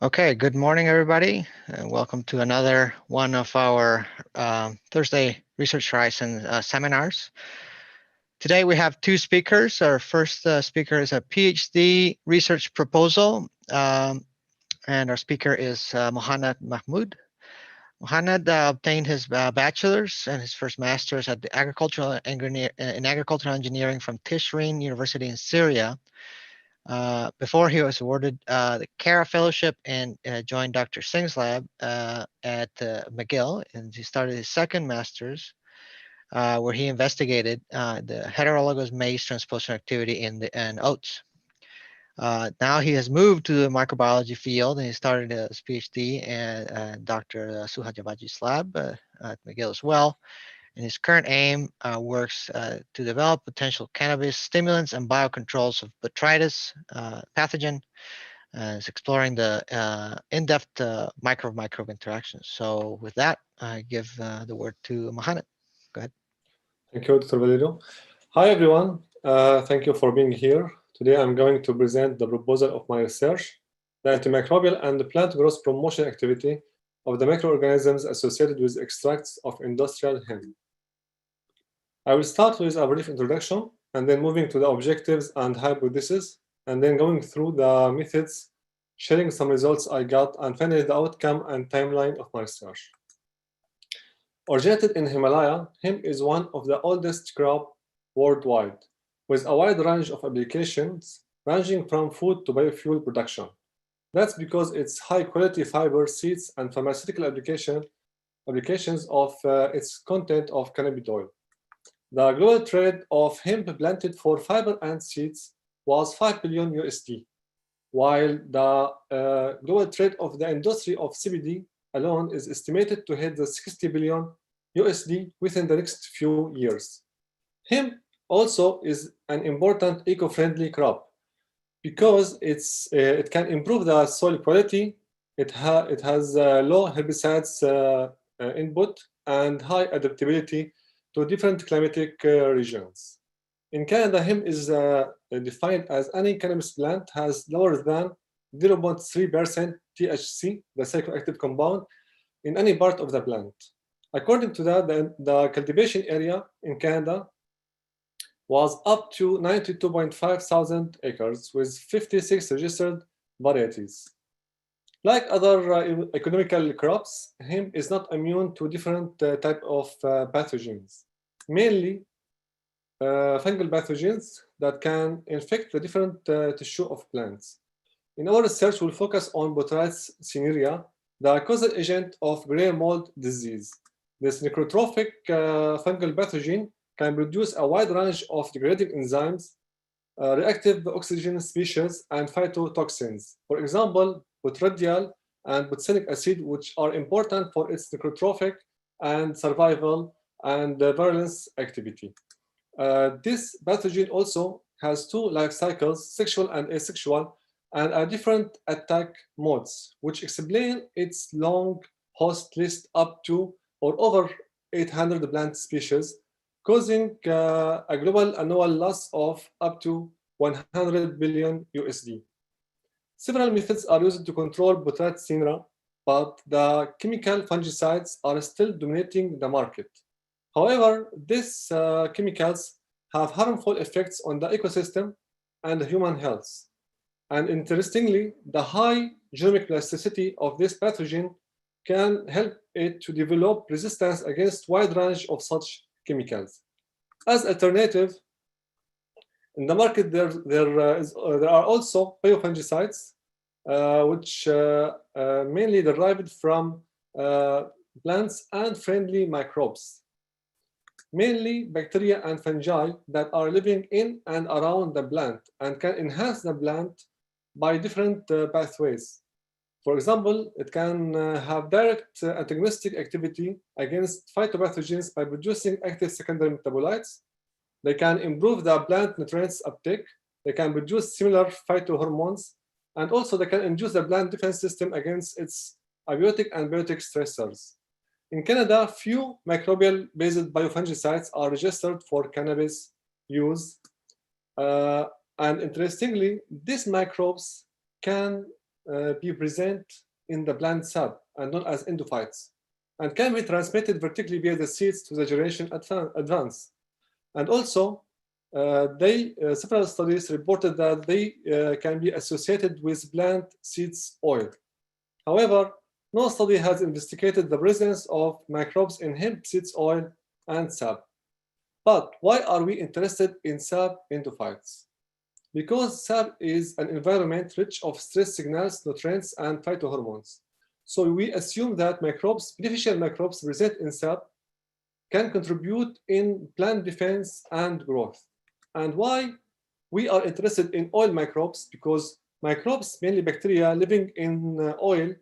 Okay, good morning, everybody, and welcome to another one of our Thursday Research Horizon seminars. Today we have two speakers. Our first speaker is a PhD research proposal, and our speaker is Mohanad Mahmood. Mohanad obtained his bachelor's and his first master's at the in agricultural engineering from Tishreen University in Syria. Before he was awarded the Kara Fellowship and joined Dr. Singh's lab at McGill, and he started his second master's where he investigated the heterologous maize transposition activity in oats. Now he has moved to the microbiology field and he started his PhD at Dr. Suha Javaji's lab at McGill as well. And his current aim works to develop potential cannabis stimulants and biocontrols of botrytis pathogen, is exploring the in-depth microbe interactions. So with that, I give the word to Mohanad. Go ahead. Thank you, Dr. Valerio. Hi, everyone. Thank you for being here. Today, I'm going to present the proposal of my research, the antimicrobial and the plant growth promotion activity of the microorganisms associated with extracts of industrial hemp. I will start with a brief introduction, and then moving to the objectives and hypotheses, and then going through the methods, sharing some results I got, and finally the outcome and timeline of my research. Originated in Himalaya, hemp is one of the oldest crops worldwide, with a wide range of applications ranging from food to biofuel production. That's because its high-quality fiber, seeds, and pharmaceutical applications of its content of cannabis oil. The global trade of hemp planted for fiber and seeds was 5 billion USD, while the global trade of the industry of CBD alone is estimated to hit the 60 billion USD within the next few years. Hemp also is an important eco-friendly crop because it can improve the soil quality, it has low herbicides input, and high adaptability to different climatic regions. In Canada, hemp is defined as any cannabis plant has lower than 0.3% THC, the psychoactive compound, in any part of the plant. According to that, the cultivation area in Canada was up to 92.5 thousand acres with 56 registered varieties. Like other economical crops, hemp is not immune to different types of pathogens, mainly fungal pathogens that can infect the different tissue of plants. In our research, we'll focus on Botrytis cinerea, the causal agent of gray mold disease. This necrotrophic fungal pathogen can produce a wide range of degrading enzymes, reactive oxygen species, and phytotoxins. For example, botryoidal and botulic acid, which are important for its necrotrophic and survival and virulence activity. This pathogen also has two life cycles, sexual and asexual, and different attack modes, which explain its long host list up to or over 800 plant species, causing a global annual loss of up to 100 billion USD. Several methods are used to control Botrytis cinerea, but the chemical fungicides are still dominating the market. However, these chemicals have harmful effects on the ecosystem and human health. And interestingly, the high genomic plasticity of this pathogen can help it to develop resistance against a wide range of such chemicals. As alternative, in the market there are also biofungicides, which mainly derived from plants and friendly microbes, mainly bacteria and fungi that are living in and around the plant and can enhance the plant by different pathways. For example, it can have direct antagonistic activity against phytopathogens by producing active secondary metabolites. They can improve the plant nutrients uptake. They can produce similar phytohormones, and also they can induce the plant defense system against its abiotic and biotic stressors. In Canada, few microbial-based biofungicides are registered for cannabis use. And interestingly, these microbes can be present in the plant sap and known as endophytes, and can be transmitted vertically via the seeds to the generation advance. And also, several studies reported that they can be associated with plant seeds oil. However, no study has investigated the presence of microbes in hemp seeds oil and sap. But why are we interested in sap endophytes? Because sap is an environment rich of stress signals, nutrients, and phytohormones. So we assume that microbes, beneficial microbes present in sap, can contribute in plant defense and growth. And why we are interested in oil microbes? Because microbes, mainly bacteria living in oil,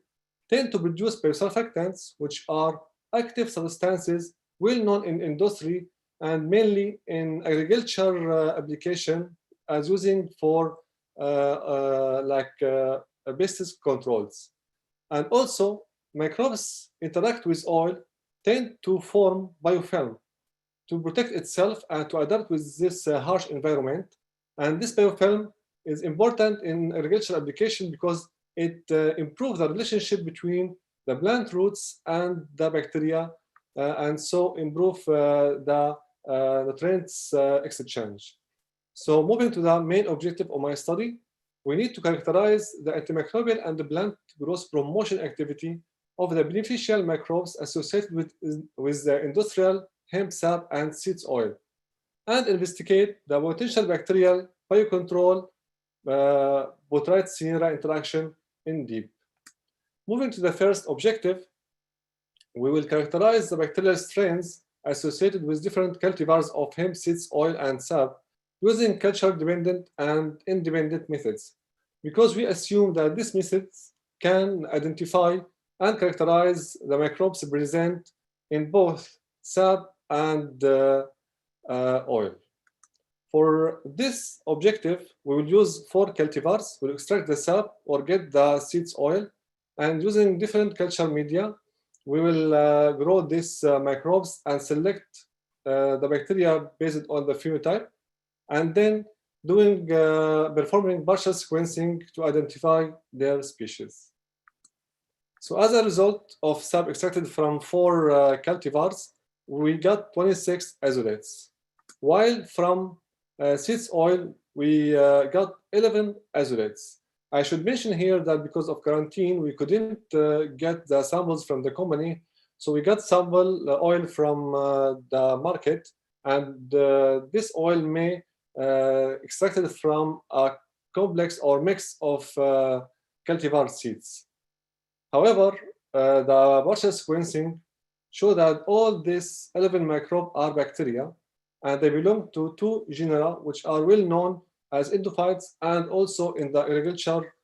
tend to produce biosurfactants, which are active substances well known in industry and mainly in agriculture application as using for pest controls. And also, microbes interact with oil tend to form biofilm to protect itself and to adapt with this harsh environment. And this biofilm is important in agricultural application because it improves the relationship between the plant roots and the bacteria, and so improve the nutrients exchange. So moving to the main objective of my study, we need to characterize the antimicrobial and the plant growth promotion activity of the beneficial microbes associated with the industrial hemp sap and seeds oil, and investigate the potential bacterial biocontrol botrytis cinerea interaction in deep. Moving to the first objective, we will characterize the bacterial strains associated with different cultivars of hemp seeds oil and sap using culture-dependent and independent methods, because we assume that these methods can identify and characterize the microbes present in both sap and oil. For this objective, we will use 4 cultivars. We'll extract the sap or get the seeds oil, and using different culture media, we will grow these microbes and select the bacteria based on the phenotype, and then performing partial sequencing to identify their species. So as a result of sap extracted from 4 cultivars, we got 26 isolates, while from seeds oil, we got 11 isolates. I should mention here that because of quarantine, we couldn't get the samples from the company, so we got sample oil from the market, and this oil may extracted from a complex or mix of cultivar seeds. However, the partial sequencing show that all these 11 microbes are bacteria, and they belong to 2 genera which are well known as endophytes and also in the agriculture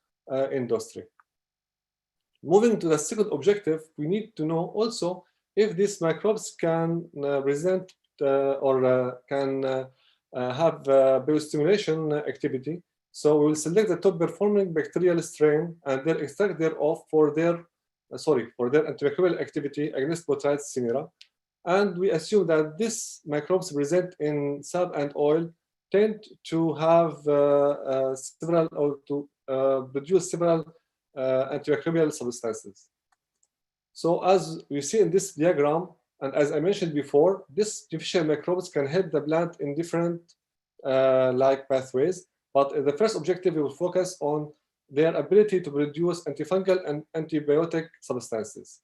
industry. Moving to the second objective, we need to know also if these microbes can present or can have biostimulation activity. So we will select the top performing bacterial strain and then extract thereof for their antimicrobial activity against botrytis cinerea. And we assume that these microbes present in sap and oil tend to have several or to produce several antimicrobial substances. So as we see in this diagram, and as I mentioned before, these beneficial microbes can help the plant in different pathways. But the first objective, we will focus on their ability to produce antifungal and antibiotic substances.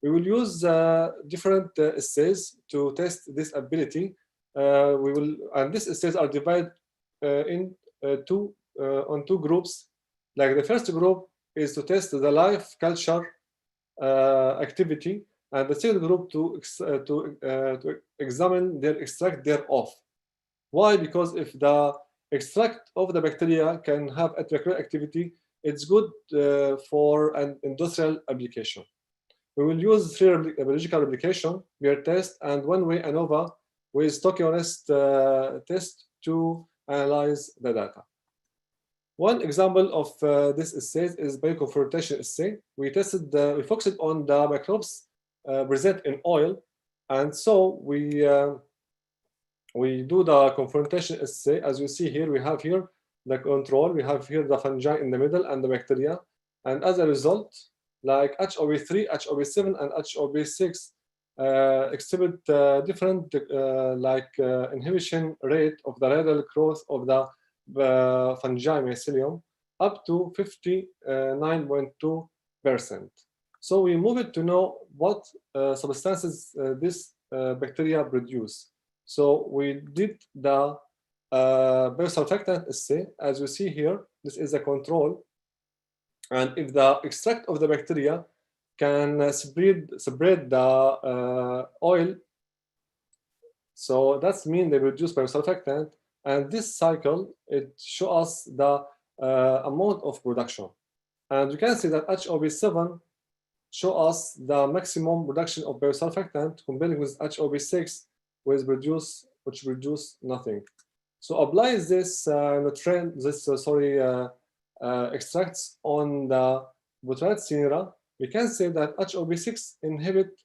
We will use different assays to test this ability. And these assays are divided on 2 groups. Like the first group is to test the live culture activity, and the second group to examine their extract thereof. Why? Because if the extract of the bacteria can have antimicrobial activity, it's good for an industrial application. We will use 3 biological replication, beer test, and one-way ANOVA with stoichiometrist test to analyze the data. One example of this assay is bioconfrontation assay. We focused on the microbes present in oil, and so we do the confrontation assay. As you see here, we have here the control, we have here the fungi in the middle and the bacteria, And as a result, like HOB3, HOB7, and HOB6 exhibit different inhibition rate of the radial growth of the fungi mycelium up to 59.2%. So we move it to know what substances this bacteria produce. So we did the biosurfactant assay. As you see here, this is a control. And if the extract of the bacteria can spread the oil, so that's mean they produce biosurfactant. And this cycle, it shows us the amount of production. And you can see that HOB7 show us the maximum production of biosurfactant comparing with HOB6, which produce nothing. So apply this extracts on the Botrytis cinerea. We can say that HOB6 inhibit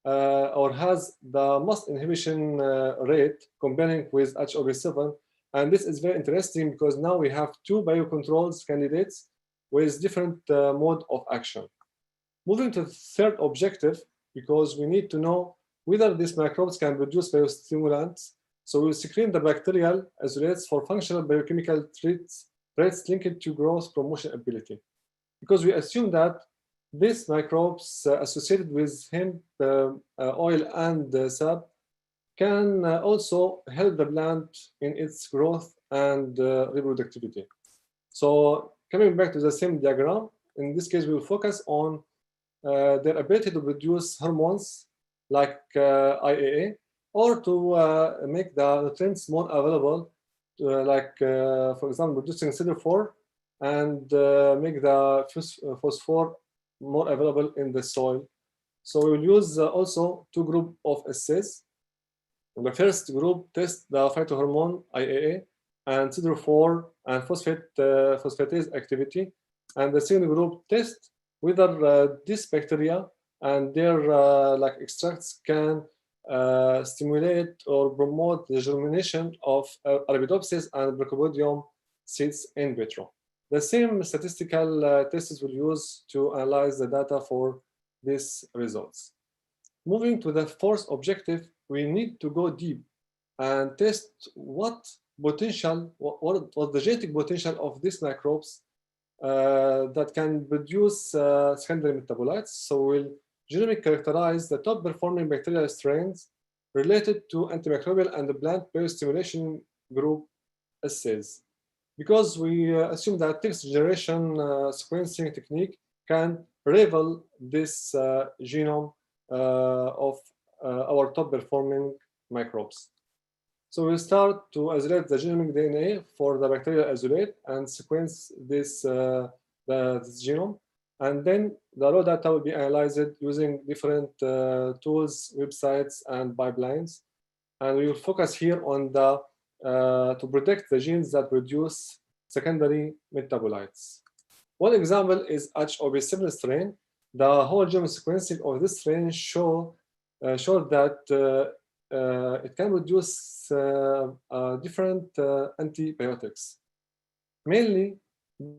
or has the most inhibition rate comparing with HOB7. And this is very interesting because now we have two biocontrols candidates with different mode of action. Moving to the third objective, because we need to know whether these microbes can produce biostimulants. So we'll screen the bacterial isolates for functional biochemical traits linked to growth promotion ability. Because we assume that these microbes associated with hemp oil and sap can also help the plant in its growth and reproductivity. So coming back to the same diagram, in this case, we will focus on their ability to produce hormones like IAA, or to make the nutrients more available, for example, producing CD4 and make the phosphor more available in the soil. So we will use also two groups of assays. The first group tests the phytohormone IAA and CD4 and phosphatase activity, and the second group tests whether these bacteria and their extracts can stimulate or promote the germination of Arabidopsis and Brachybodium seeds in vitro. The same statistical tests will use to analyze the data for these results. Moving to the fourth objective, we need to go deep and test what the genetic potential of these microbes that can produce secondary metabolites. So we'll genomically characterize the top performing bacterial strains related to antimicrobial and the plant biostimulation group assays. Because we assume that text generation sequencing technique can rival this genome of our top performing microbes. So we'll start to isolate the genomic DNA for the bacterial isolate and sequence this genome. And then the raw data will be analyzed using different tools, websites, and pipelines. And we will focus here on the to protect the genes that produce secondary metabolites. One example is HOB7 strain. The whole genome sequencing of this strain showed that it can produce different antibiotics. Mainly,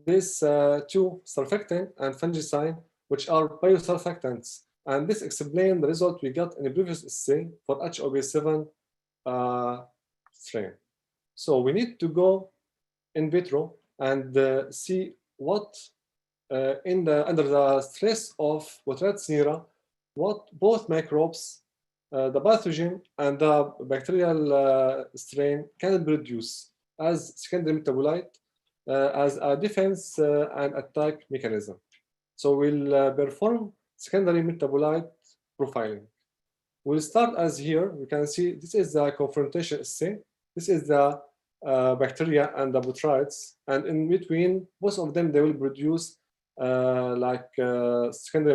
these two surfactant and fungicide, which are biosurfactants. And this explains the result we got in the previous assay for HOB7 strain. So we need to go in vitro and see what under the stress of Botrytis cinerea, what both microbes, the pathogen and the bacterial strain can produce as secondary metabolite as a defense and attack mechanism. So we'll perform secondary metabolite profiling. We'll start as here. We can see this is the confrontation assay. This is the bacteria and the botrytis, and in between, both of them, they will produce secondary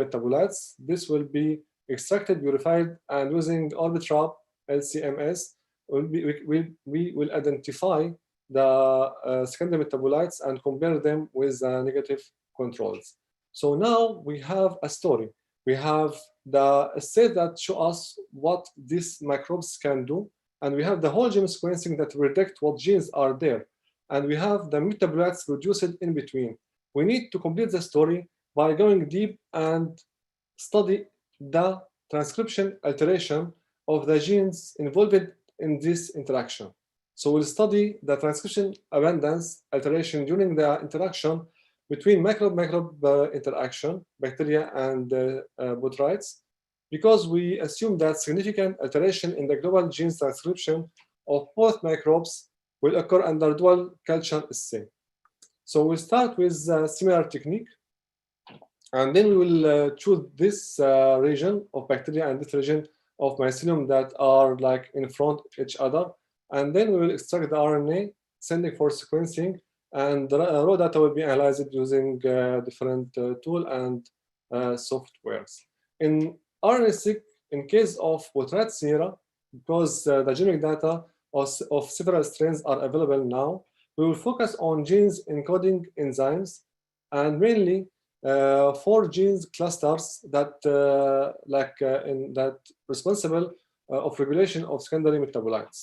metabolites. This will be extracted, purified, and using Orbitrap LCMS, we will identify the secondary metabolites and compare them with negative controls. So now we have a story. We have the assay that show us what these microbes can do, and we have the whole genome sequencing that predict what genes are there, and we have the metabolites produced in between. We need to complete the story by going deep and study the transcription alteration of the genes involved in this interaction. So we'll study the transcription abundance alteration during the interaction between microbe interaction, bacteria and botrytis, because we assume that significant alteration in the global genes transcription of both microbes will occur under dual culture assay. So we'll start with a similar technique, and then we will choose this region of bacteria and this region of mycelium that are like in front of each other. And then we will extract the RNA, sending for sequencing, and the raw data will be analyzed using different tool and softwares. In RNA-seq, in case of botrytis cinerea, because the genomic data of several strains are available now, we will focus on genes encoding enzymes, and mainly 4 genes clusters that that responsible of regulation of secondary metabolites.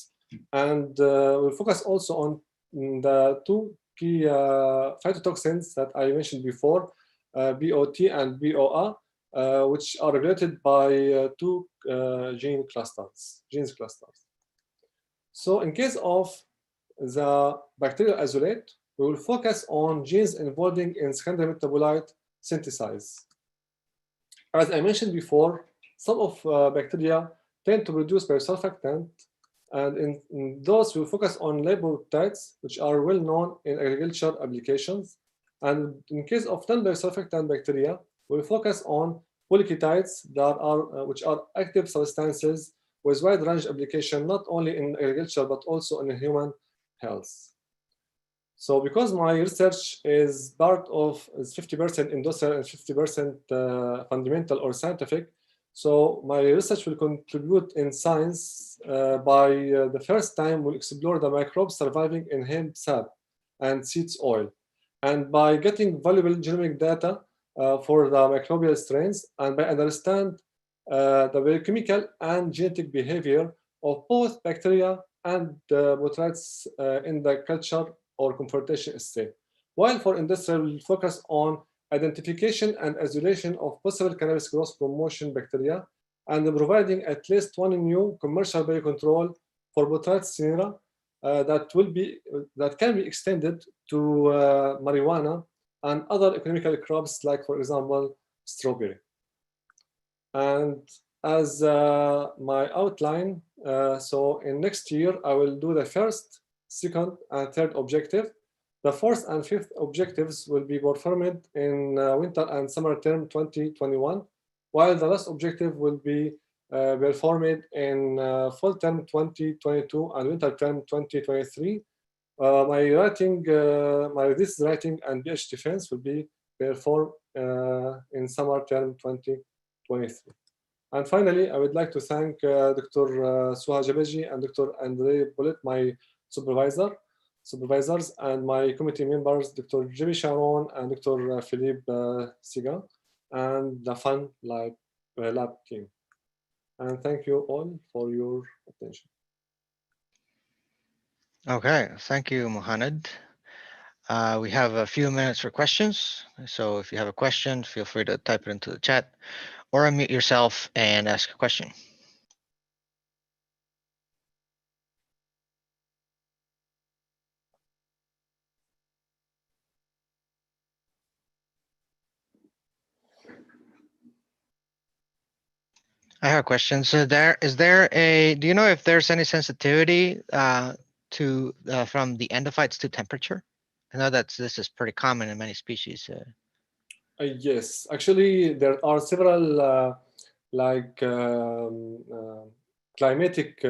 And we'll focus also on the 2 key phytotoxins that I mentioned before, BOT and BOA, which are regulated by 2 genes clusters. So in case of the bacterial isolate, we will focus on genes involving in secondary metabolite synthesis. As I mentioned before, some of bacteria tend to produce biosurfactant, and in those we'll focus on lipopeptides, which are well known in agriculture applications. And in case of non-biosurfactant bacteria, we'll focus on polyketides that are which are active substances with wide range application, not only in agriculture but also in human health. So because my research is part of 50% industrial and 50% fundamental or scientific, so my research will contribute in science by the first time we'll explore the microbes surviving in hemp sap and seeds oil, and by getting valuable genomic data for the microbial strains, and by understand the biochemical and genetic behavior of both bacteria and botrytis in the culture or confrontation assay. While for industrial, we'll focus on identification and isolation of possible cannabis growth promotion bacteria, and providing at least 1 new commercial biocontrol for botrytis cinerea that can be extended to marijuana and other economical crops, like for example strawberry. And as my outline, so in next year I will do the first, second, and third objective. The fourth and fifth objectives will be performed in winter and summer term 2021, while the last objective will be performed in fall term 2022 and winter term 2023. My thesis writing and PhD defense will be performed in summer term 2023. And finally, I would like to thank Dr. Suha Jabeji and Dr. Andre Bullet, my supervisors, and my committee members, Dr. Jibi Sharon and Dr. Philippe Siga, and the Fun Lab team. And thank you all for your attention. Okay, thank you, Mohamed. We have a few minutes for questions. So if you have a question, feel free to type it into the chat or unmute yourself and ask a question. I have a question. So do you know if there's any sensitivity from the endophytes to temperature? I know that this is pretty common in many species. Yes, actually there are several climatic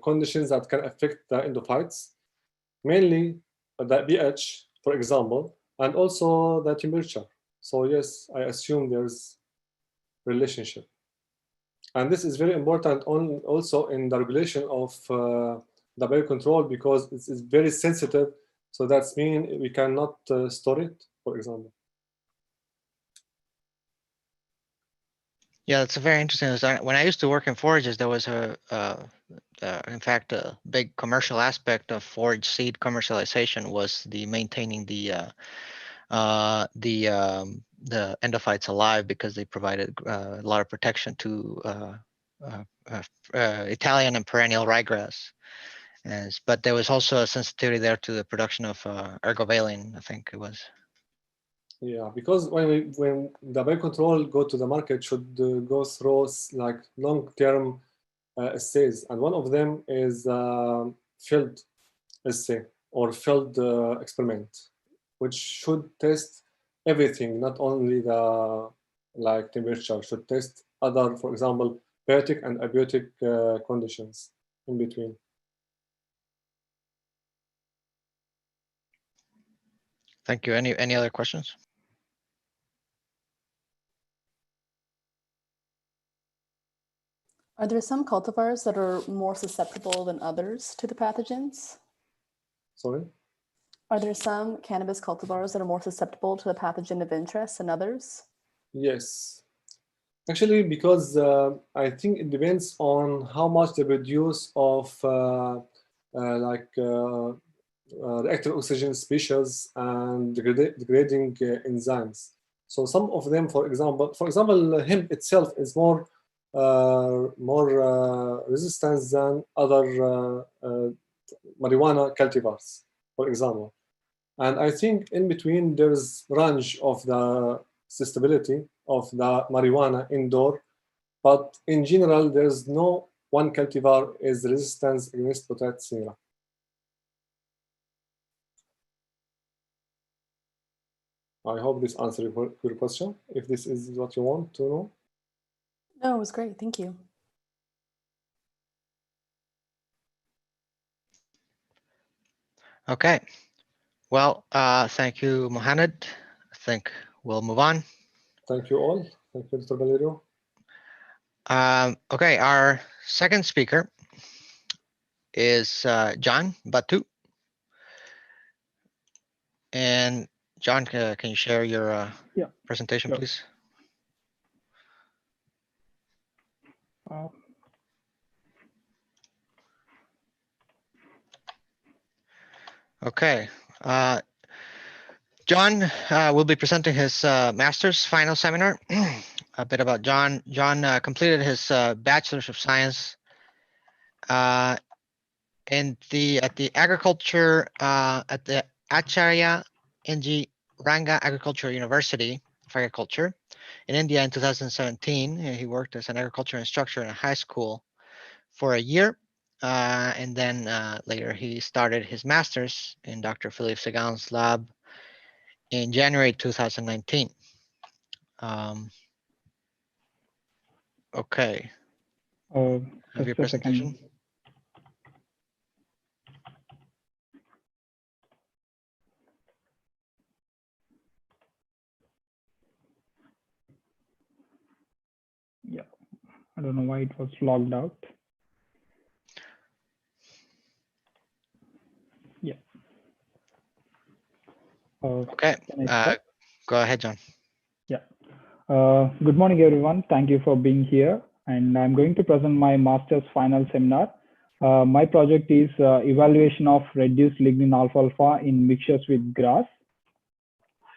conditions that can affect the endophytes, mainly the pH, for example, and also the temperature. So yes, I assume there's relationship. And this is very important also in the regulation of the biocontrol, because it's very sensitive. So that's mean we cannot store it, for example. Yeah, that's very interesting. When I used to work in forages, there was in fact, a big commercial aspect of forage seed commercialization was the maintaining the the endophytes alive because they provided a lot of protection to Italian and perennial ryegrass. But there was also a sensitivity there to the production of ergovaline, I think it was. Yeah, because when the biocontrol go to the market, should go through like long-term assays, and one of them is field assay or field experiment, which should test everything, not only the like temperature, should test other, for example, biotic and abiotic conditions in between. Thank you. Any other questions? Are there some cultivars that are more susceptible than others to the pathogens? Sorry? Are there some cannabis cultivars that are more susceptible to the pathogen of interest than others? Yes. Actually, because I think it depends on how much they produce of reactive oxygen species and degrading enzymes. So some of them, for example, hemp itself is more resistant than other marijuana cultivars, for example. And I think in between there's range of the susceptibility of the marijuana indoor, but in general there's no one cultivar is resistant against potassium. I hope this answers your question, if this is what you want to know. No, it was great. Thank you. Okay. Well, thank you, Mohamed. I think we'll move on. Thank you all. Thank you, Dr. Valerio. Okay, our second speaker is John Batu. And John, can you share your presentation, sure. please? Okay. John will be presenting his master's final seminar. A bit about John. John completed his Bachelor's of Science at the agriculture at the Acharya N.G. Ranga Agricultural University of Agriculture in India in 2017. He worked as an agriculture instructor in a high school for a year. And then later he started his master's in Dr. Philippe Segan's lab in January 2019. Okay. Have your presentation? Yeah, I don't know why it was logged out. Yeah. Okay. Go ahead, John. Yeah. Good morning, everyone. Thank you for being here. And I'm going to present my master's final seminar. My project is evaluation of reduced lignin alfalfa in mixtures with grass.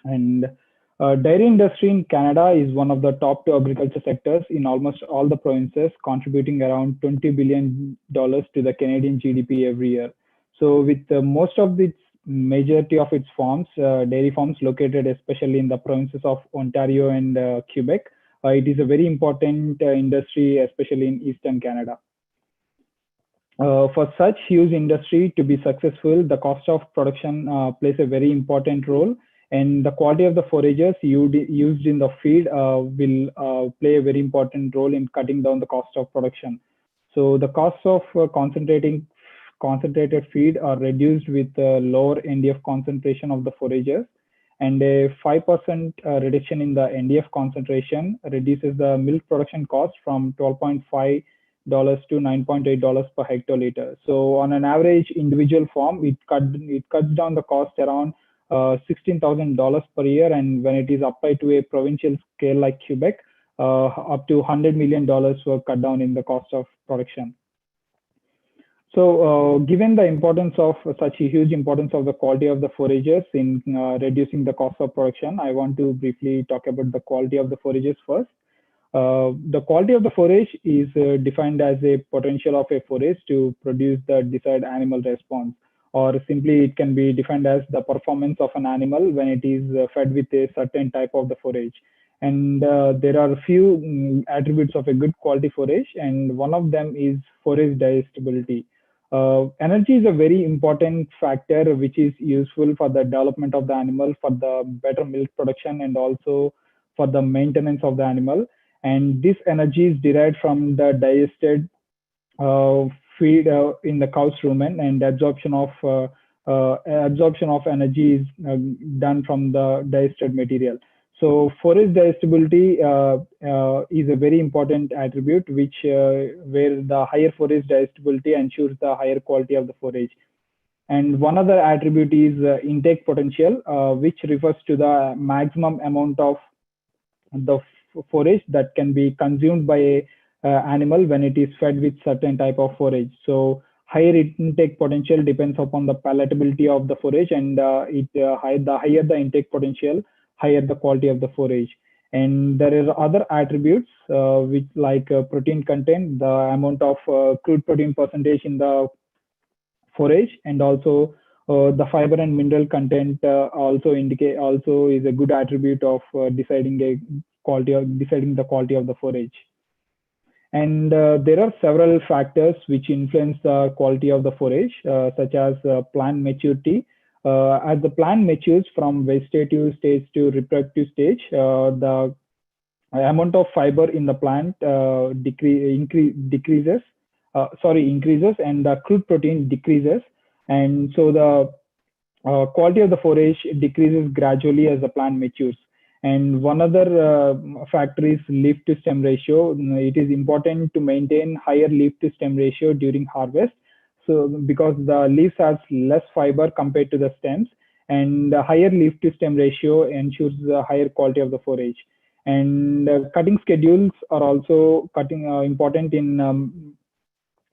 And dairy industry in Canada is one of the top 2 agriculture sectors in almost all the provinces, contributing around $20 billion to the Canadian GDP every year. So with most of the majority of its farms, dairy farms located especially in the provinces of Ontario and Quebec, it is a very important industry, especially in Eastern Canada. For such huge industry to be successful, the cost of production plays a very important role, and the quality of the forages used in the feed will play a very important role in cutting down the cost of production. So the costs of concentrated feed are reduced with lower NDF concentration of the forages, and a 5% reduction in the NDF concentration reduces the milk production cost from $12.5 to $9.8 per hectoliter. So on an average individual farm, it cuts down the cost around $16,000 per year, and when it is applied to a provincial scale like Quebec, up to $100 million were cut down in the cost of production. So given the importance of such a huge importance of the quality of the forages in reducing the cost of production, I want to briefly talk about the quality of the forages first. The quality of the forage is defined as a potential of a forage to produce the desired animal response, or simply it can be defined as the performance of an animal when it is fed with a certain type of the forage. And there are a few attributes of a good quality forage, and one of them is forage digestibility. Energy is a very important factor which is useful for the development of the animal, for the better milk production, and also for the maintenance of the animal. And this energy is derived from the digested feed in the cow's rumen, and absorption of energy is done from the digested material. So forage digestibility is a very important attribute, which where the higher forage digestibility ensures the higher quality of the forage. And one other attribute is intake potential, which refers to the maximum amount of the forage that can be consumed by a animal when it is fed with certain type of forage. So higher intake potential depends upon the palatability of the forage, and the higher the intake potential, higher the quality of the forage. And there are other attributes which like protein content, the amount of crude protein percentage in the forage, and also the fiber and mineral content also is a good attribute of deciding the quality of the forage. And there are several factors which influence the quality of the forage, such as plant maturity. As the plant matures from vegetative stage to reproductive stage, the amount of fiber in the plant increases, and the crude protein decreases. And so the quality of the forage decreases gradually as the plant matures. And one other factor is leaf to stem ratio. It is important to maintain higher leaf to stem ratio during harvest. So because the leaves has less fiber compared to the stems, and the higher leaf to stem ratio ensures the higher quality of the forage. And cutting schedules are also important in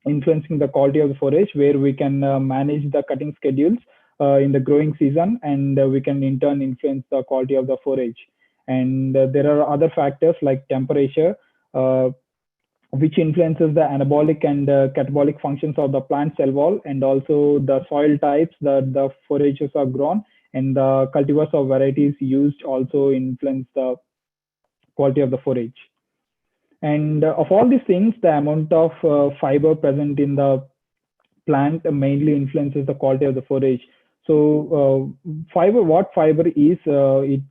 influencing the quality of the forage, where we can manage the cutting schedules in the growing season, and we can in turn influence the quality of the forage. And there are other factors like temperature, which influences the anabolic and catabolic functions of the plant cell wall, and also the soil types that the forages are grown, and the cultivars of varieties used also influence the quality of the forage. And of all these things, the amount of fiber present in the plant mainly influences the quality of the forage. So what fiber is, it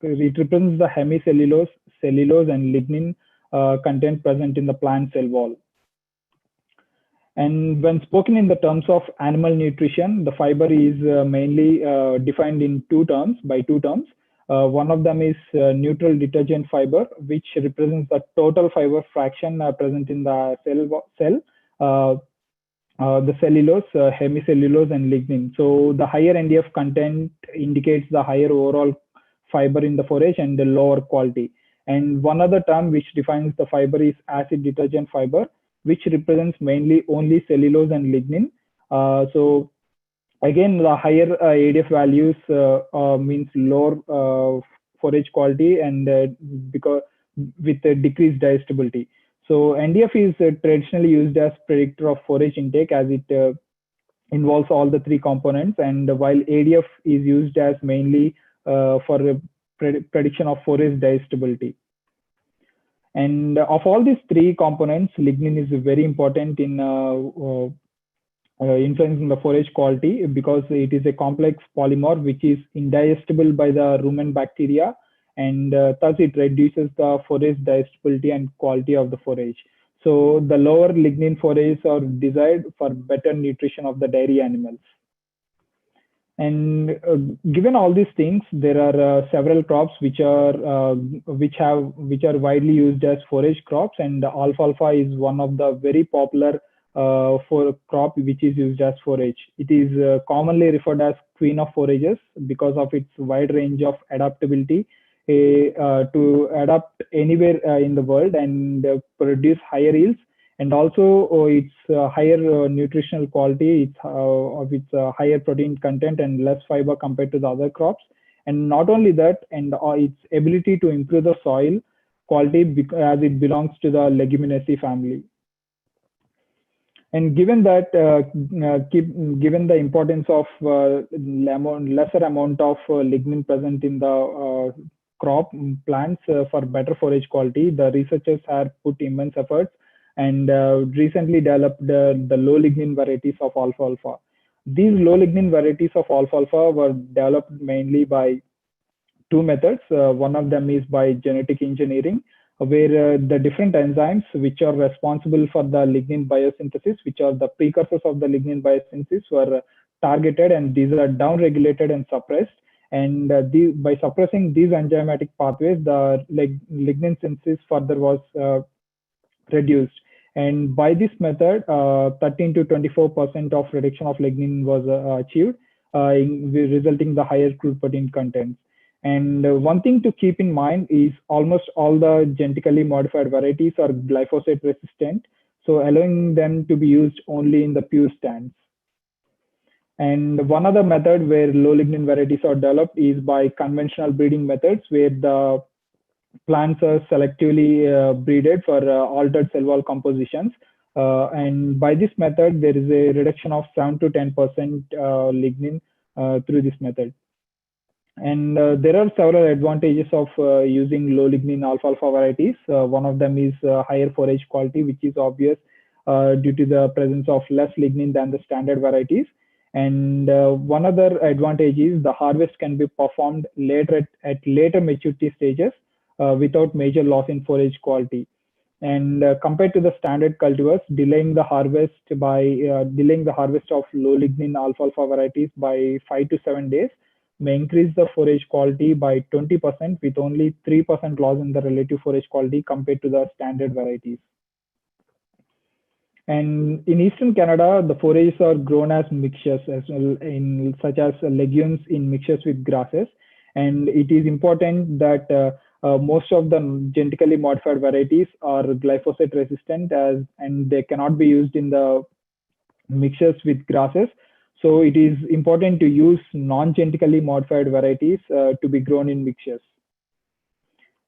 represents the hemicellulose, cellulose, and lignin content present in the plant cell wall. And when spoken in the terms of animal nutrition, the fiber is mainly defined in two terms. One of them is neutral detergent fiber, which represents the total fiber fraction present in the cell. The cellulose, hemicellulose, and lignin. So the higher NDF content indicates the higher overall fiber in the forage and the lower quality. And one other term which defines the fiber is acid detergent fiber, which represents mainly only cellulose and lignin. So again, the higher ADF values means lower forage quality, and because with decreased digestibility. So NDF is traditionally used as predictor of forage intake, as it involves all the three components, and while ADF is used as mainly for prediction of forage digestibility. And of all these three components, lignin is very important in influencing the forage quality, because it is a complex polymer which is indigestible by the rumen bacteria, and thus it reduces the forage digestibility and quality of the forage. So the lower lignin forages are desired for better nutrition of the dairy animals. And given all these things, there are several crops which are widely used as forage crops, and alfalfa is one of the very popular for crop which is used as forage. It is commonly referred as queen of forages because of its wide range of adaptability to adapt anywhere in the world and produce higher yields, and also its higher nutritional quality, its higher protein content and less fiber compared to the other crops. And not only that, and its ability to improve the soil quality as it belongs to the Leguminaceae family. And given that, given the importance of lesser amount of lignin present in the crop plants for better forage quality, the researchers have put immense efforts and recently developed the low lignin varieties of alfalfa. These low lignin varieties of alfalfa were developed mainly by two methods. One of them is by genetic engineering, where the different enzymes which are responsible for the lignin biosynthesis, which are the precursors of the lignin biosynthesis, were targeted, and these are downregulated and suppressed. And by suppressing these enzymatic pathways, the lignin synthesis further was reduced. And by this method, 13 to 24% of reduction of lignin was achieved, resulting in the higher crude protein content. And one thing to keep in mind is almost all the genetically modified varieties are glyphosate resistant, so allowing them to be used only in the pure stands. And one other method where low lignin varieties are developed is by conventional breeding methods, where the plants are selectively breeded for altered cell wall compositions. And by this method, there is a reduction of 7 to 10% lignin through this method. And there are several advantages of using low lignin alfalfa varieties. One of them is higher forage quality, which is obvious due to the presence of less lignin than the standard varieties. And one other advantage is the harvest can be performed later at later maturity stages without major loss in forage quality. And compared to the standard cultivars, delaying the harvest of low lignin alfalfa varieties by 5 to 7 days may increase the forage quality by 20%, with only 3% loss in the relative forage quality compared to the standard varieties. And in Eastern Canada, the forages are grown as mixtures as well, such as legumes in mixtures with grasses. And it is important that most of the genetically modified varieties are glyphosate resistant, and they cannot be used in the mixtures with grasses. So it is important to use non-genetically modified varieties to be grown in mixtures.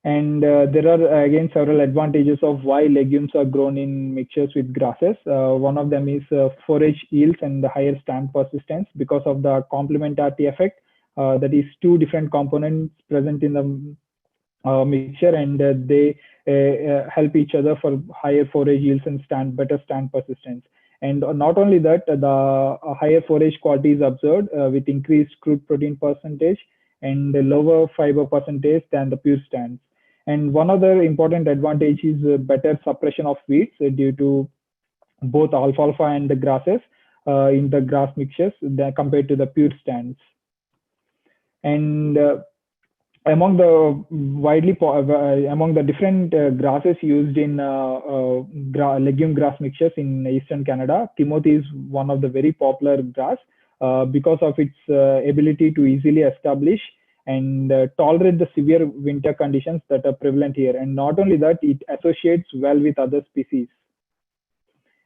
And there are again several advantages of why legumes are grown in mixtures with grasses. One of them is forage yields and the higher stand persistence because of the complementarity effect. That is two different components present in the mixture, and they help each other for higher forage yields and better stand persistence. And not only that, the higher forage quality is observed with increased crude protein percentage and lower fiber percentage than the pure stands. And one other important advantage is better suppression of weeds due to both alfalfa and the grasses in the grass mixtures compared to the pure stands. And among the different grasses used in legume grass mixtures in Eastern Canada, Timothy is one of the very popular grass because of its ability to easily establish and tolerate the severe winter conditions that are prevalent here. And not only that, it associates well with other species.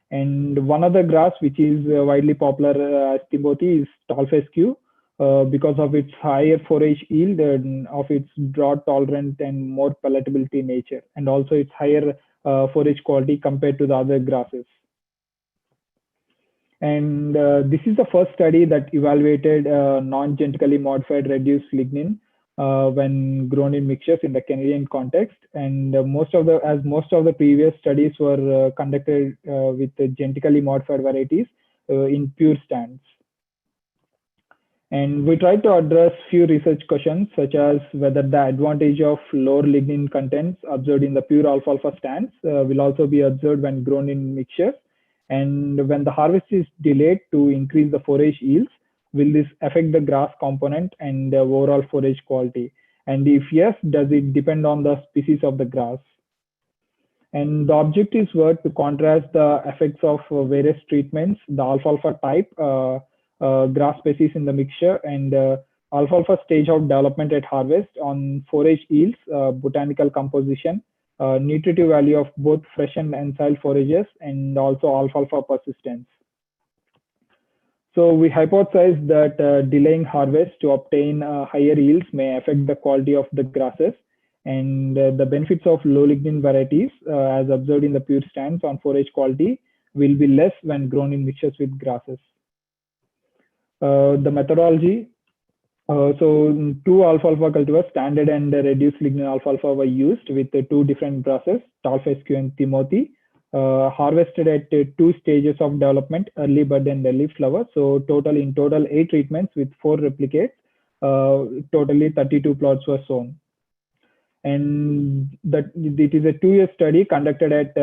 And one other grass which is widely popular as Timothy is tall fescue. Because of its higher forage yield and of its drought tolerant and more palatability nature, and also its higher forage quality compared to the other grasses. And this is the first study that evaluated non-genetically modified reduced lignin when grown in mixtures in the Canadian context. And most of the previous studies were conducted with the genetically modified varieties in pure stands. And we tried to address few research questions, such as whether the advantage of lower lignin contents observed in the pure alfalfa stands will also be observed when grown in mixtures. And when the harvest is delayed to increase the forage yields, will this affect the grass component and the overall forage quality? And if yes, does it depend on the species of the grass? And the objectives were to contrast the effects of various treatments, the alfalfa type, grass species in the mixture, and alfalfa stage of development at harvest on forage yields, botanical composition, nutritive value of both fresh and ensiled forages, and also alfalfa persistence. So we hypothesized that delaying harvest to obtain higher yields may affect the quality of the grasses, and the benefits of low lignin varieties, as observed in the pure stands on forage quality, will be less when grown in mixtures with grasses. The methodology. So two alfalfa cultivars, standard and reduced lignin alfalfa, were used with two different grasses, tall fescue and timothy, harvested at two stages of development, early bud and early flower. So in total 8 treatments with 4 replicates. Totally 32 plots were sown. And that it is a 2-year study conducted at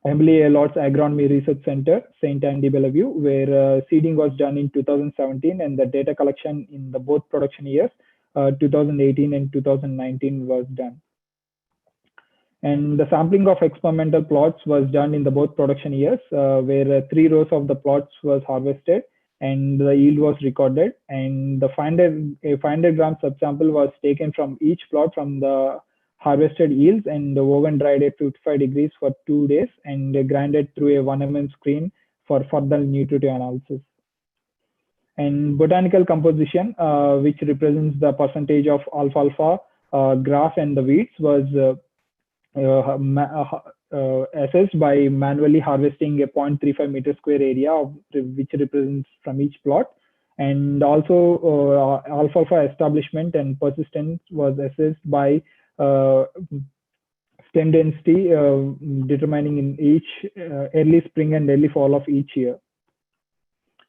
Emily A. Lot's Agronomy Research Center, St. Anne de Bellevue, where seeding was done in 2017, and the data collection in the both production years, 2018 and 2019, was done. And the sampling of experimental plots was done in the both production years, where 3 rows of the plots was harvested and the yield was recorded. And the 500 gram subsample was taken from each plot from the harvested yields and oven dried at 55 degrees for 2 days and grinded through a 1 mm screen for further nutritive analysis. And botanical composition, which represents the percentage of alfalfa, grass, and the weeds, was assessed by manually harvesting a 0.35 meter square area, which represents from each plot. And also alfalfa establishment and persistence was assessed by stem density, determining in each early spring and early fall of each year.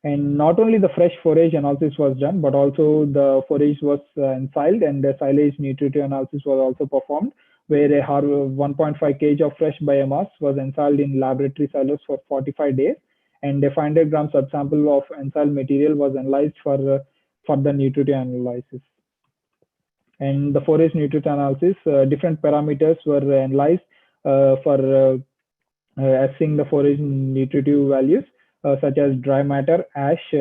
And not only the fresh forage analysis was done, but also the forage was ensiled, and the silage nutritive analysis was also performed, where a 1.5 kg of fresh biomass was ensiled in laboratory silos for 45 days, and a 500 gram subsample of ensiled material was analyzed for the nutritive analysis. And the forage nutrient analysis, different parameters were analyzed for assessing the forage nutritive values, such as dry matter, ash,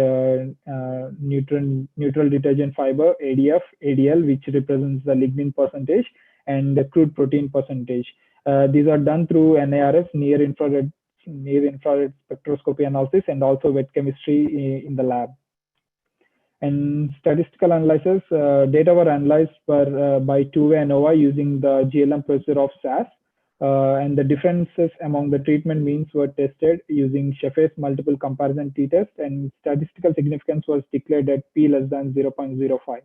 neutral detergent fiber, ADF, ADL, which represents the lignin percentage, and the crude protein percentage. These are done through NIRS, near infrared spectroscopy analysis, and also wet chemistry in the lab. And statistical analysis, data were analyzed by two-way ANOVA using the GLM procedure of SAS, and the differences among the treatment means were tested using Sheffey's multiple comparison t-test, and statistical significance was declared at p less than 0.05.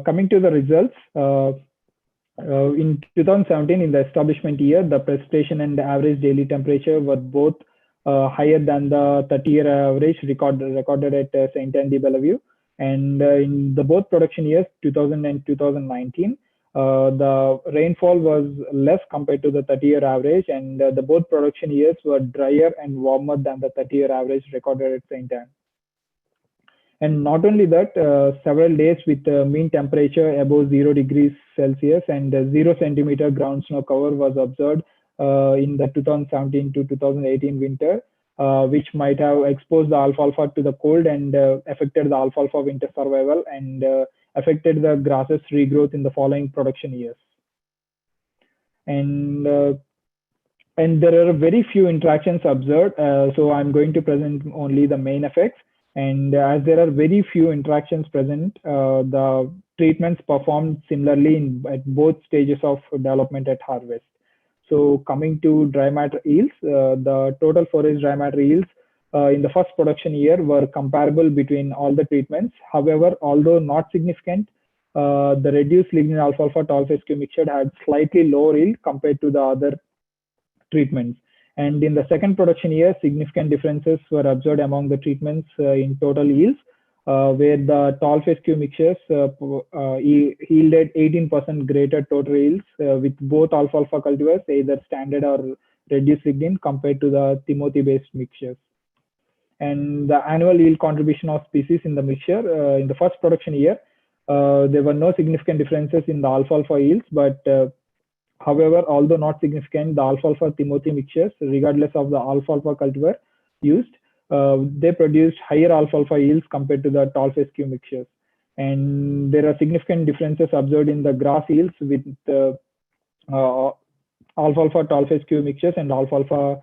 Coming to the results, in 2017, in the establishment year, the precipitation and the average daily temperature were both higher than the 30-year average recorded at St. Anne de Bellevue. And in the both production years, 2000 and 2019, the rainfall was less compared to the 30-year average, and the both production years were drier and warmer than the 30-year average recorded at St. Anne. And not only that, several days with mean temperature above 0 degrees Celsius and 0 centimeter ground snow cover was observed in the 2017 to 2018 winter, which might have exposed the alfalfa to the cold and affected the alfalfa winter survival and affected the grasses regrowth in the following production years. And there are very few interactions observed, so I'm going to present only the main effects. And as there are very few interactions present, the treatments performed similarly at both stages of development at harvest. So coming to dry matter yields, the total forage dry matter yields in the first production year were comparable between all the treatments. However, although not significant, the reduced lignin alfalfa tall fescue mixture had slightly lower yield compared to the other treatments. And in the second production year, significant differences were observed among the treatments in total yields, where the tall fescue mixtures yielded 18% greater total yields with both alfalfa cultivars, either standard or reduced lignin, compared to the timothy-based mixtures. And the annual yield contribution of species in the mixture in the first production year, there were no significant differences in the alfalfa yields, but however, although not significant, the alfalfa timothy mixtures, regardless of the alfalfa cultivar used, they produced higher alfalfa yields compared to the tall fescue mixtures. And there are significant differences observed in the grass yields with alfalfa tall-phase-Q mixtures and alfalfa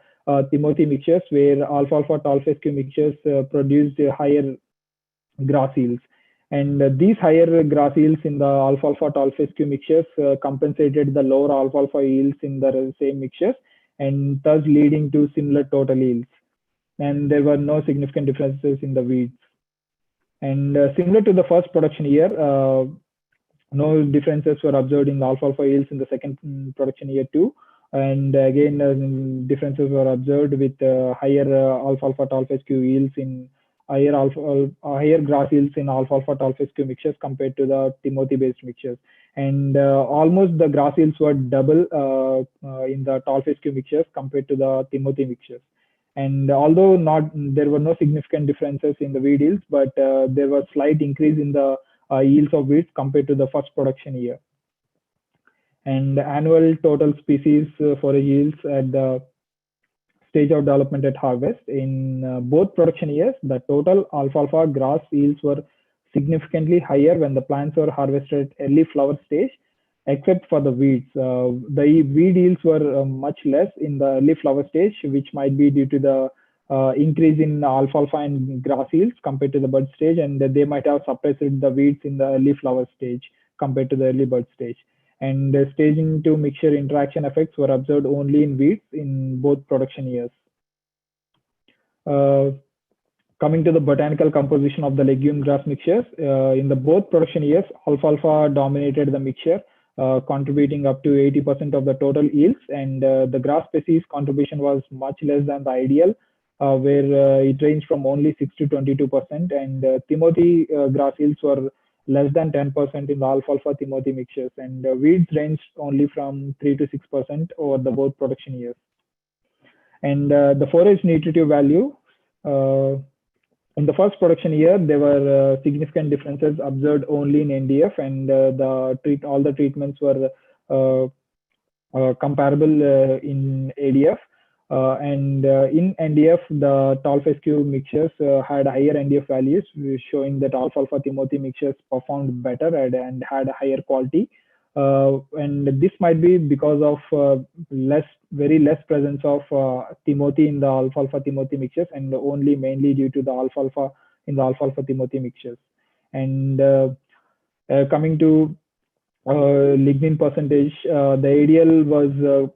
Timothy mixtures, where alfalfa tall-phase-Q mixtures produced higher grass yields. And these higher grass yields in the alfalfa tall-phase-Q mixtures compensated the lower alfalfa yields in the same mixtures, and thus leading to similar total yields. And there were no significant differences in the weeds. And similar to the first production year, no differences were observed in the alfalfa yields in the second production year too. And again, differences were observed with higher alfalfa tall-phase-Q yields in higher grass yields in alfalfa tall-phase-Q mixtures compared to the Timothy-based mixtures. And almost the grass yields were double in the tall-phase-Q mixtures compared to the Timothy mixtures. And although there were no significant differences in the weed yields, but there was slight increase in the yields of weeds compared to the first production year. And annual total species forage yields at the stage of development at harvest in both production years, the total alfalfa grass yields were significantly higher when the plants were harvested at early flower stage, except for the weeds. The weed yields were much less in the early flower stage, which might be due to the increase in alfalfa and grass yields compared to the bud stage, and they might have suppressed the weeds in the early flower stage compared to the early bud stage. And staging to mixture interaction effects were observed only in weeds in both production years. Coming to the botanical composition of the legume grass mixtures, in the both production years, alfalfa dominated the mixture, contributing up to 80% of the total yields, and the grass species contribution was much less than the ideal, where it ranged from only 6 to 22%, and Timothy grass yields were less than 10% in the alfalfa Timothy mixtures, and weeds ranged only from 3 to 6% over the both production years. And the forage nutritive value, in the first production year, there were significant differences observed only in NDF, and all the treatments were comparable in ADF. And in NDF, the tall-phase-Q mixtures had higher NDF values, showing that alfalfa Timothy mixtures performed better and had higher quality. And this might be because of very less presence of Timothy in the alfalfa Timothy mixtures, and only mainly due to the alfalfa in the alfalfa Timothy mixtures. And coming to lignin percentage, the ADL was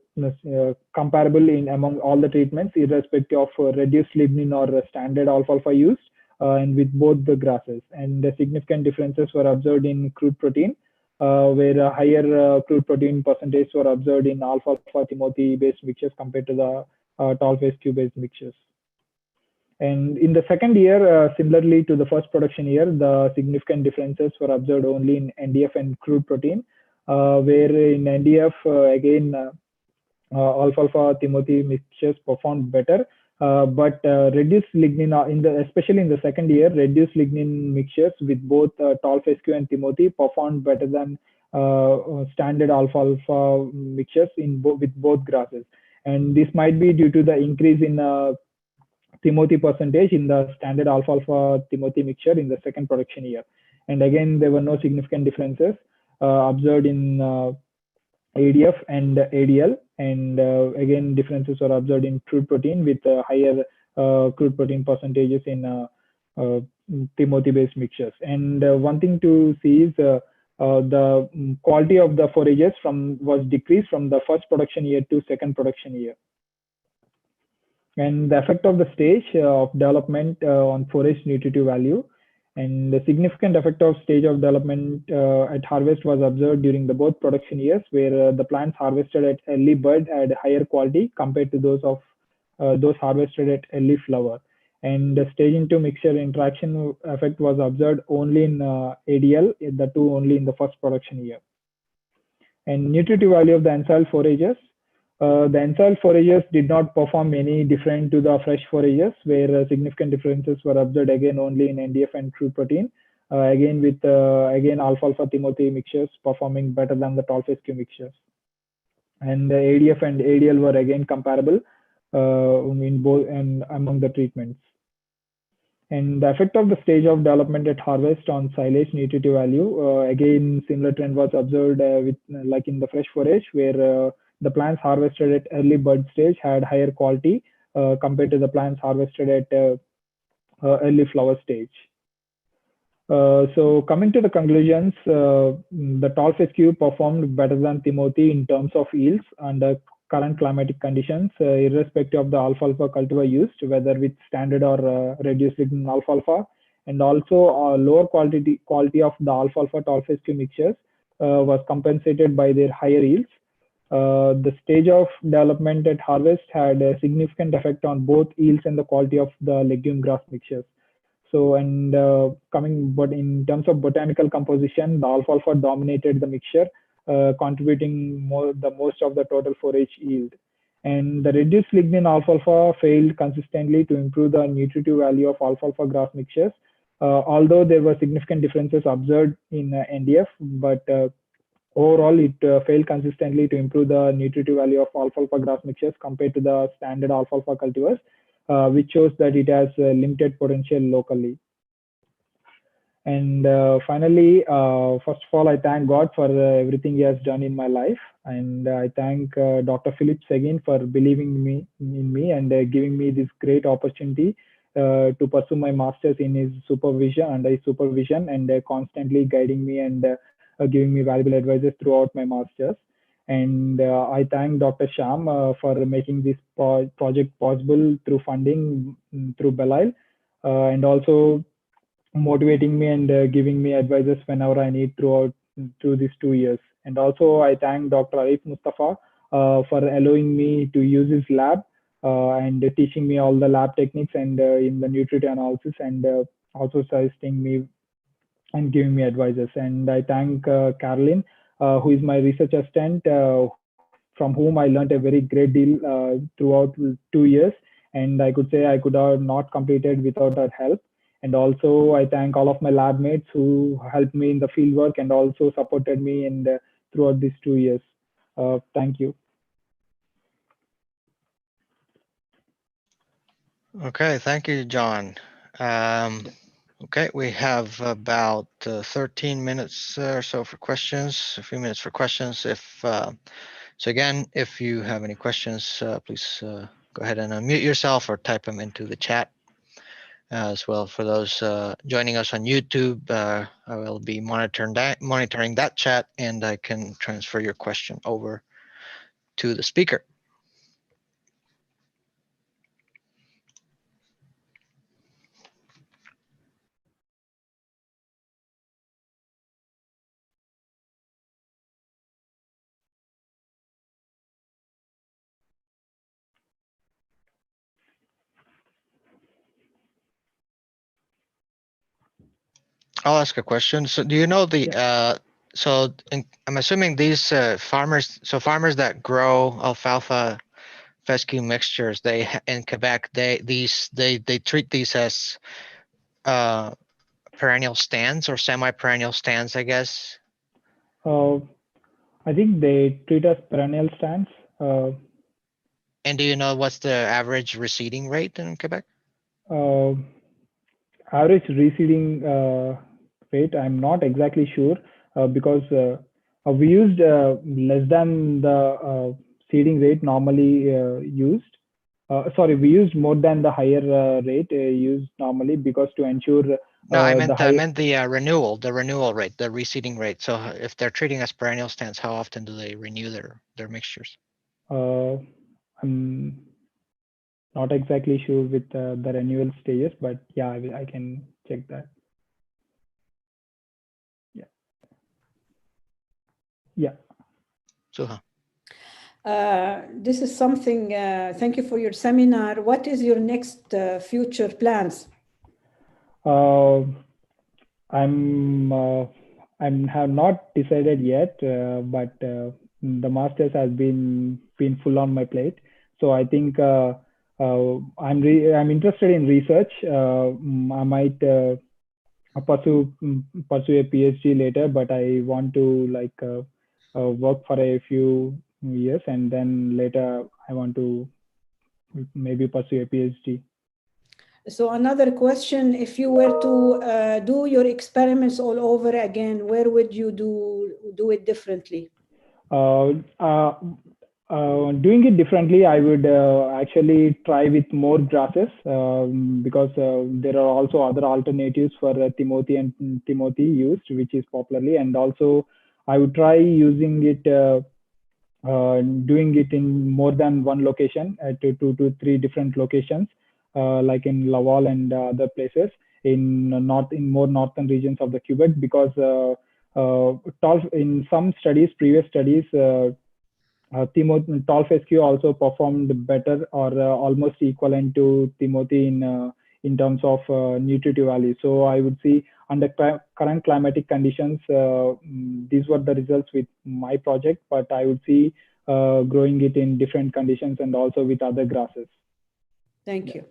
comparable among all the treatments, irrespective of reduced lignin or standard alfalfa used, and with both the grasses. And the significant differences were observed in crude protein, where higher crude protein percentages were observed in alfalfa Timothy based mixtures compared to the tall-phase-Q based mixtures. And in the second year, similarly to the first production year, the significant differences were observed only in NDF and crude protein, where in NDF, again, alfalfa Timothy mixtures performed better, but reduced lignin, especially in the second year, reduced lignin mixtures with both tall-phase-Q and Timothy performed better than standard alfalfa mixtures with both grasses. And this might be due to the increase in Timothy percentage in the standard alfalfa Timothy mixture in the second production year. And again, there were no significant differences observed in ADF and ADL, and again, differences were observed in crude protein with higher crude protein percentages in Timothy based mixtures. And one thing to see is the quality of the forages was decreased from the first production year to second production year. And the effect of the stage of development on forage nutritive value, and the significant effect of stage of development at harvest was observed during the both production years, where the plants harvested at early bud had higher quality compared to those harvested at early flower. And the staging to mixture interaction effect was observed only in ADL, the two only in the first production year. And nutritive value of the ensiled forages. The ensiled forages did not perform any different to the fresh forages, where significant differences were observed again only in NDF and crude protein, again with again alfalfa Timothy mixtures performing better than the tall-phase-Q mixtures. And the ADF and ADL were again comparable in both and among the treatments. And the effect of the stage of development at harvest on silage nutritive value, again, similar trend was observed with like in the fresh forage, where the plants harvested at early bud stage had higher quality compared to the plants harvested at early flower stage. So coming to the conclusions, the tall fescue performed better than Timothy in terms of yields under current climatic conditions, irrespective of the alfalfa cultivar used, whether with standard or reduced lignin alfalfa, and also lower quality of the alfalfa tall fescue mixtures was compensated by their higher yields. The stage of development at harvest had a significant effect on both yields and the quality of the legume grass mixtures. So, and but in terms of botanical composition, the alfalfa dominated the mixture, contributing the most of the total forage yield. And the reduced lignin alfalfa failed consistently to improve the nutritive value of alfalfa grass mixtures, although there were significant differences observed in NDF, but overall it failed consistently to improve the nutritive value of alfalfa grass mixtures compared to the standard alfalfa cultivars, which shows that it has limited potential locally. And finally, first of all, I thank God for everything He has done in my life, and I thank Dr. Phillips again for believing in me and giving me this great opportunity to pursue my master's in his supervision, under his supervision, and constantly guiding me and giving me valuable advices throughout my master's. And I thank Dr. Sham for making this project possible through funding through Belial, and also motivating me and giving me advices whenever I need through these 2 years. And also I thank Dr. Arif Mustafa for allowing me to use his lab and teaching me all the lab techniques and in the nutrient analysis, and also suggesting me and giving me advices. And I thank Caroline, who is my research assistant, from whom I learned a very great deal throughout 2 years. And I could say I could have not completed without her help. And also I thank all of my lab mates who helped me in the field work and also supported me in throughout these 2 years. Thank you. Okay, thank you, John. Okay, we have about 13 minutes or so for questions, a few minutes for questions. So again, if you have any questions, please go ahead and unmute yourself or type them into the chat. As well, for those joining us on YouTube, I will be monitoring that chat, and I can transfer your question over to the speaker. I'll ask a question. So do you know the I'm assuming these farmers that grow alfalfa fescue mixtures, in Quebec, they treat these as perennial stands or semi-perennial stands, I guess. I think they treat us perennial stands. And do you know what's the average reseeding rate in Quebec? Average reseeding rate, I'm not exactly sure, because we used less than the seeding rate normally used. Sorry, we used more than the higher rate used normally, because to ensure No, I meant the renewal rate, the reseeding rate. So if they're treating us perennial stands, how often do they renew their mixtures? I'm not exactly sure with the renewal stages, but yeah, I can check that. Yeah. Suha. This is something, thank you for your seminar. What is your next future plans? I have not decided yet, but the masters has been full on my plate. So I think I'm interested in research. I might pursue a PhD later, but I want to work for a few years, and then later I want to maybe pursue a PhD. So another question, if you were to do your experiments all over again, where would you do it differently? Doing it differently, I would actually try with more grasses because there are also other alternatives for Timothy and Timothy used, which is popularly, and also I would try using it, doing it in more than one location, to 2 to 3 different locations, like in Laval and other places in more northern regions of the Quebec, because in some studies, previous studies. Tall fescue also performed better or almost equivalent to Timothy in terms of nutritive value. So I would see under current climatic conditions, these were the results with my project, but I would see growing it in different conditions and also with other grasses. Thank you.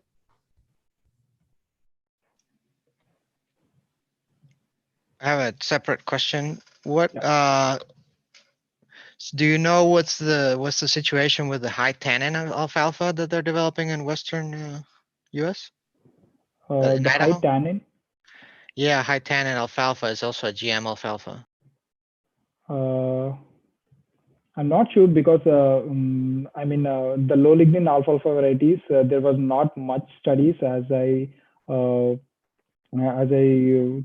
I have a separate question. What do you know what's the situation with the high tannin alfalfa that they're developing in Western US? In The high Idaho? tannin. Yeah, high tannin alfalfa is also a GM alfalfa. I'm not sure because I mean the low lignin alfalfa varieties, there was not much studies as I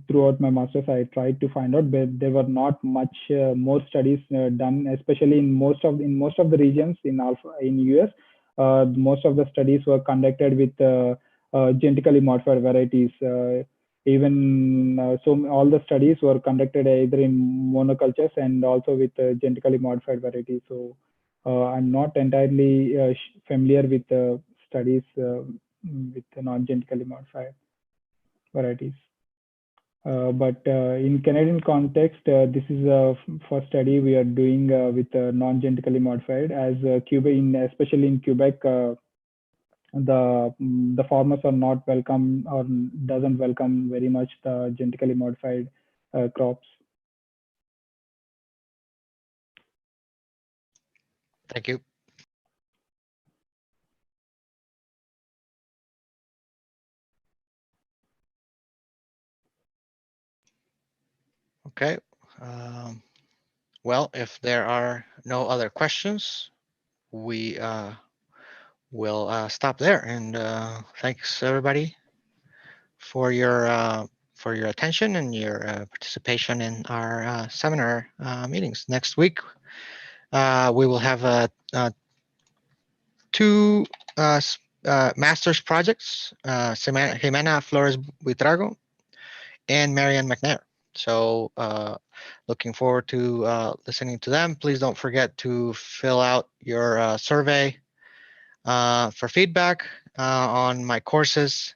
throughout my masters I tried to find out, but there were not much more studies done, especially in most of the regions in US. Most of the studies were conducted with genetically modified varieties. So all the studies were conducted either in monocultures and also with genetically modified varieties. So I'm not entirely familiar with studies with non-genetically modified varieties. But in Canadian context, this is a first study we are doing with non-genetically modified, as Quebec, especially in Quebec, the farmers are not welcome or doesn't welcome very much the genetically modified crops. Thank you. Okay. Well, if there are no other questions, we will stop there. And thanks everybody for your attention and your participation in our seminar meetings. Next week, we will have 2 master's projects, Jimena Flores Buitrago and Marianne McNair. So looking forward to listening to them. Please don't forget to fill out your survey for feedback on my courses.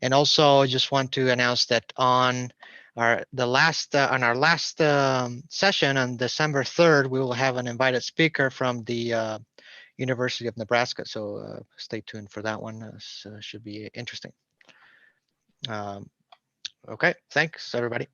And also I just want to announce that on our last session on December 3rd, we will have an invited speaker from the University of Nebraska. So stay tuned for that one. Should be interesting. Okay, thanks everybody.